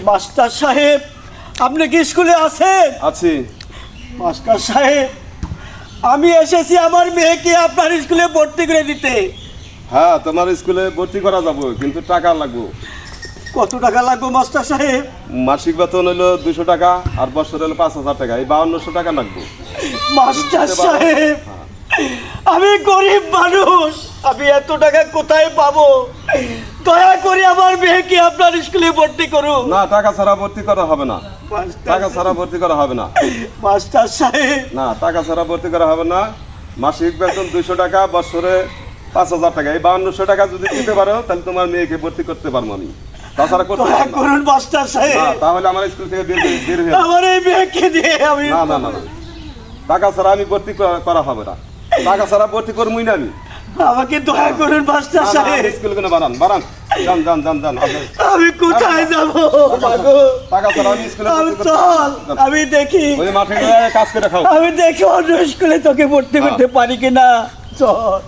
Master সাহেব, আপনি কি স্কুলে আছেন? আছি। মাস্টার সাহেব, আমি এসেছি আমার মেয়েকে আপনার স্কুলে ভর্তি করে দিতে। হ্যাঁ, তোমার স্কুলে ভর্তি করা যাবো, কিন্তু টাকা লাগবে। কত টাকা লাগবে মাস্টার সাহেব? মাসিক বেতন হলো 200 টাকা, আর বছর হলো 5000 টাকা, এই 5200 টাকা লাগবে। মাস্টার সাহেব, আমি গরিব মানুষ, আমি এত টাকা কোথায় পাবো? দয়া করে আমার মেয়েকে আপনার স্কুলে ভর্তি করুন। না, টাকা ছাড়া ভর্তি করা হবে না। টাকা ছাড়া ভর্তি করা হবে না। মাস্টার সাহেব, না, টাকা ছাড়া ভর্তি করা হবে না। মাসিক বেতন 200 টাকা, বছরে 5000 টাকা, এই 5200 টাকা যদি দিতে পারো তাহলে তোমার মেয়েকে ভর্তি করতে পারবো আমি। তাছাড়া করতে দয়া পারবো না। করুন মাস্টার সাহেব, না, তাহলে আমার স্কুল থেকে বের হয়ে আমার এই মেয়েকে দিয়ে আমি না না না না, টাকা ছাড়া আমি ভর্তি করা হবে না। টাকা ছাড়া ভর্তি করবই না আমি। আমাকে দয়া করুন মাস্টার সাহেব। স্কুল কেন বাড়ান বাড়ান, যান যান যান যান। আমি কোথায় যাবো? টাকা ছাড়া আমি স্কুলে আমি ভর্তি চল, আমি দেখি, ওই মাঠে গিয়ে কাজ করে খাও। আমি দেখি অন্য স্কুলে তোকে ভর্তি করতে পারি কিনা। চল।